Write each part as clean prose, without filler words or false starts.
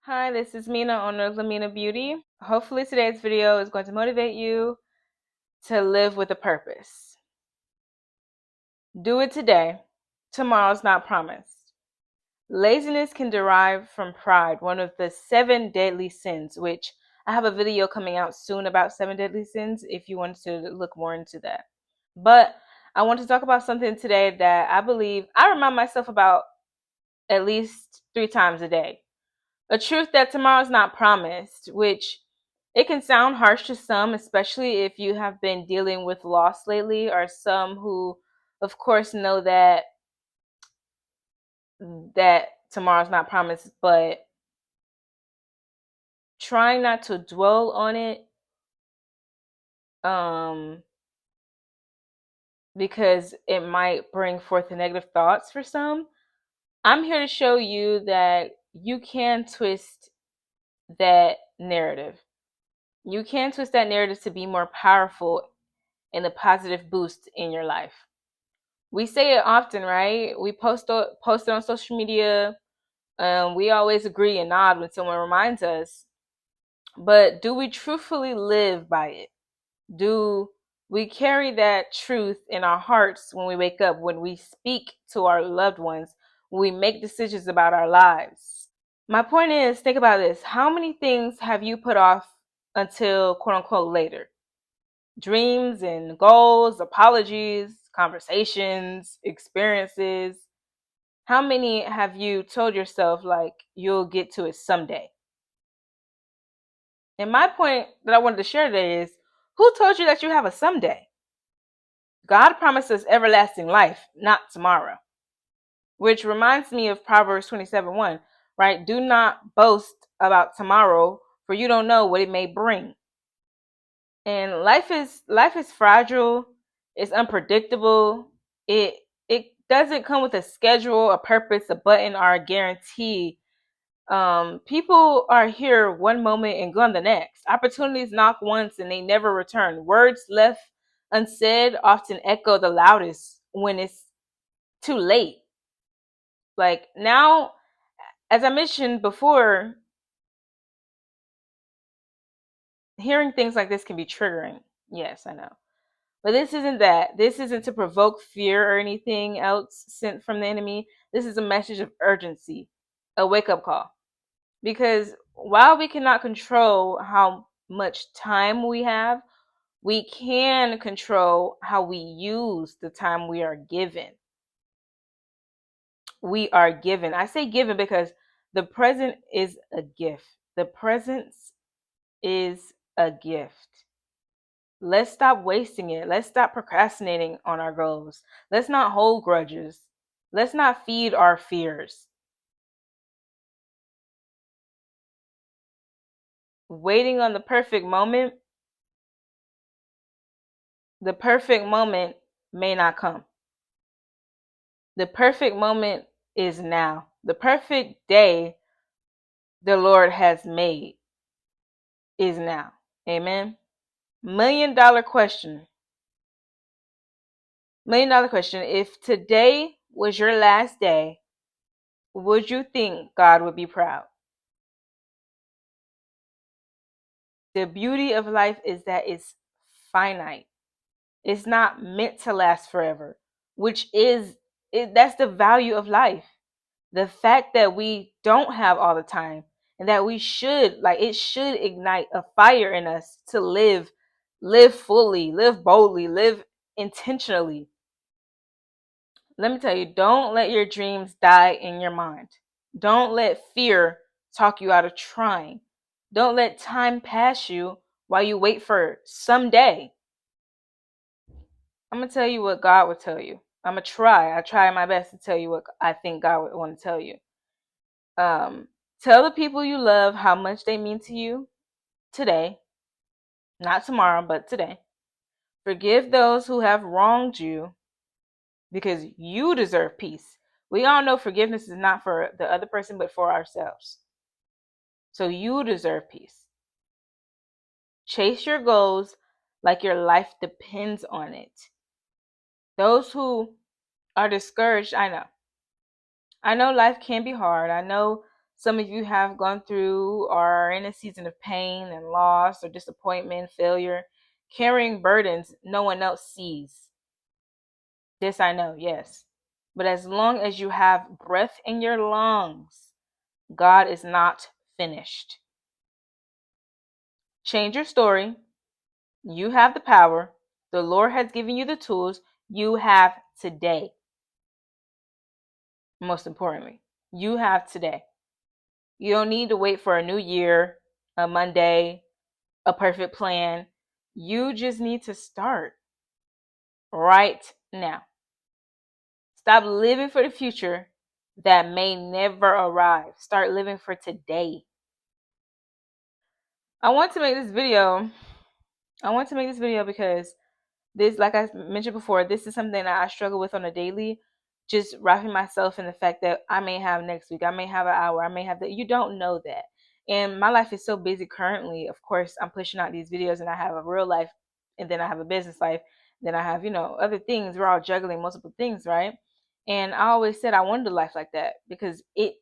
Hi, this is Mina, owner of Lamina Beauty. Hopefully today's video is going to motivate you to live with a purpose. Do it today. Tomorrow's not promised. Laziness can derive from pride, one of the 7 deadly sins, which I have a video coming out soon about 7 deadly sins if you want to look more into that. But I want to talk about something today that I believe I remind myself about at least 3 times a day. A truth that tomorrow's not promised, which it can sound harsh to some, especially if you have been dealing with loss lately, or some who, of course, know that tomorrow's not promised, but trying not to dwell on it, um, because it might bring forth negative thoughts for some. I'm here to show you that you can twist that narrative. You can twist that narrative to be more powerful and a positive boost in your life. We say it often, right? We post it on social media. We always agree and nod when someone reminds us. But do we truthfully live by it? Do we carry that truth in our hearts when we wake up, when we speak to our loved ones, when we make decisions about our lives? My point is, think about this. How many things have you put off until quote unquote later? Dreams and goals, apologies, conversations, experiences. How many have you told yourself like you'll get to it someday? And my point that I wanted to share today is, who told you that you have a someday? God promises everlasting life, not tomorrow. Which reminds me of Proverbs 27:1, right? Do not boast about tomorrow, for you don't know what it may bring. And life is fragile, it's unpredictable. It doesn't come with a schedule, a purpose, a button, or a guarantee. People are here one moment and gone the next. Opportunities knock once and they never return. Words left unsaid often echo the loudest when it's too late. Like now, as I mentioned before, hearing things like this can be triggering. Yes, I know. But this isn't that. This isn't to provoke fear or anything else sent from the enemy. This is a message of urgency, a wake up call. Because while we cannot control how much time we have, we can control how we use the time we are given. We are given. I say given because the present is a gift. The presence is a gift. Let's stop wasting it. Let's stop procrastinating on our goals. Let's not hold grudges. Let's not feed our fears. Waiting on the perfect moment may not come. The perfect moment is now. The perfect day the Lord has made is now. Amen. $1 million question. $1 million question. If today was your last day, would you think God would be proud? The beauty of life is that it's finite. It's not meant to last forever, which is that's the value of life. The fact that we don't have all the time and that we should, like, it should ignite a fire in us to live fully, live boldly, live intentionally. Let me tell you, don't let your dreams die in your mind. Don't let fear talk you out of trying. Don't let time pass you while you wait for someday. I'm going to tell you what God would tell you. I'm going to try. I try my best to tell you what I think God would want to tell you. Tell the people you love how much they mean to you today, not tomorrow, but today. Forgive those who have wronged you because you deserve peace. We all know forgiveness is not for the other person, but for ourselves. So you deserve peace. Chase your goals like your life depends on it. Those who are discouraged, I know life can be hard. I know Some of you have gone through or are in a season of pain and loss or disappointment, failure, carrying burdens no one else sees. This I know, yes. But as long as you have breath in your lungs, God is not finished. Change your story. You have the power. The Lord has given you the tools. You have today. Most importantly, you have today. You don't need to wait for a new year, a Monday, a perfect plan. You just need to start right now. Stop living for the future that may never arrive. Start living for today. I want to make this video. Because this, like I mentioned before, this is something that I struggle with on a daily. Just wrapping myself in the fact that I may have next week, I may have an hour, I may have that. You don't know that. And my life is so busy currently. Of course, I'm pushing out these videos and I have a real life and then I have a business life. Then I have, other things. We're all juggling multiple things, right? And I always said I wanted a life like that because it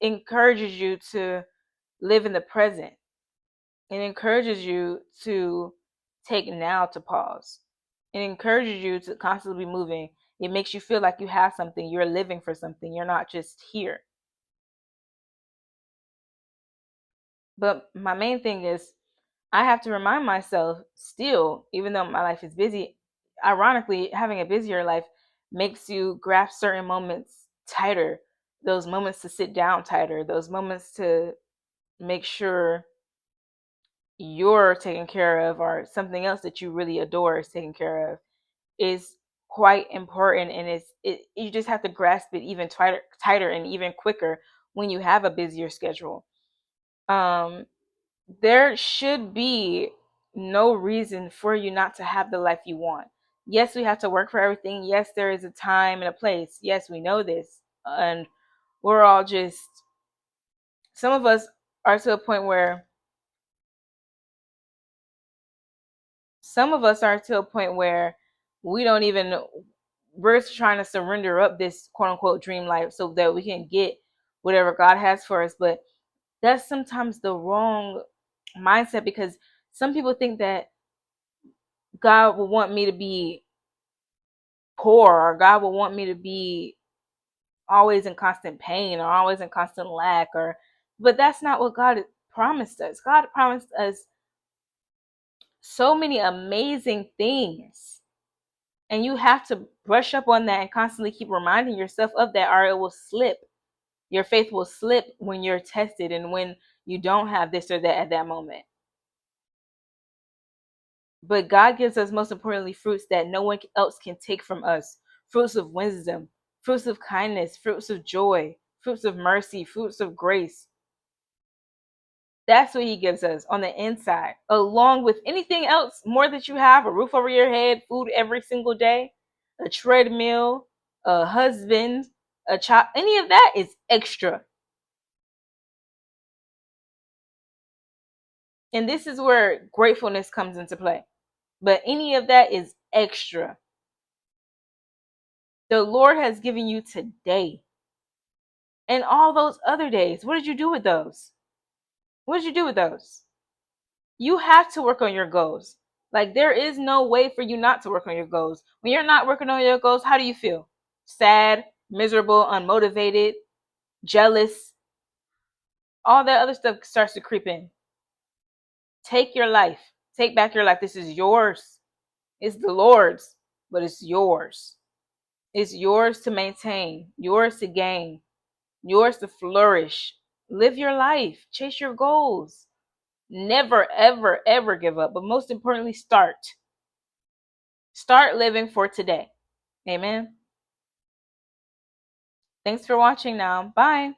encourages you to live in the present. It encourages you to take now to pause. It encourages you to constantly be moving. It makes you feel like you have something. You're living for something. You're not just here. But my main thing is I have to remind myself still, even though my life is busy, ironically, having a busier life makes you grasp certain moments tighter. Those moments to sit down tighter. Those moments to make sure you're taken care of or something else that you really adore is taken care of is quite important, and you just have to grasp it even tighter and even quicker when you have a busier schedule. There should be no reason for you not to have the life you want. Yes, we have to work for everything. Yes, there is a time and a place. Yes, we know this, and we're all just, some of us are to a point where we don't even, we're trying to surrender up this quote unquote dream life so that we can get whatever God has for us. But that's sometimes the wrong mindset, because some people think that God will want me to be poor, or God will want me to be always in constant pain or always in constant lack, but that's not what God promised us. God promised us so many amazing things. And you have to brush up on that and constantly keep reminding yourself of that, or it will slip. Your faith will slip when you're tested and when you don't have this or that at that moment. But God gives us, most importantly, fruits that no one else can take from us. Fruits of wisdom, fruits of kindness, fruits of joy, fruits of mercy, fruits of grace. That's what he gives us on the inside, along with anything else more that you have: a roof over your head, food every single day, a treadmill, a husband, a child. Any of that is extra. And this is where gratefulness comes into play. But any of that is extra. The Lord has given you today. And all those other days, what did you do with those? What did you do with those? You have to work on your goals. Like, there is no way for you not to work on your goals. When you're not working on your goals, how do you feel? Sad, miserable, unmotivated, jealous. All that other stuff starts to creep in. Take your life. Take back your life. This is yours. It's the Lord's, but it's yours. It's yours to maintain, yours to gain, yours to flourish. Live your life. Chase your goals. Never, ever, ever give up. But most importantly, start. Start living for today. Amen. Thanks for watching now. Bye.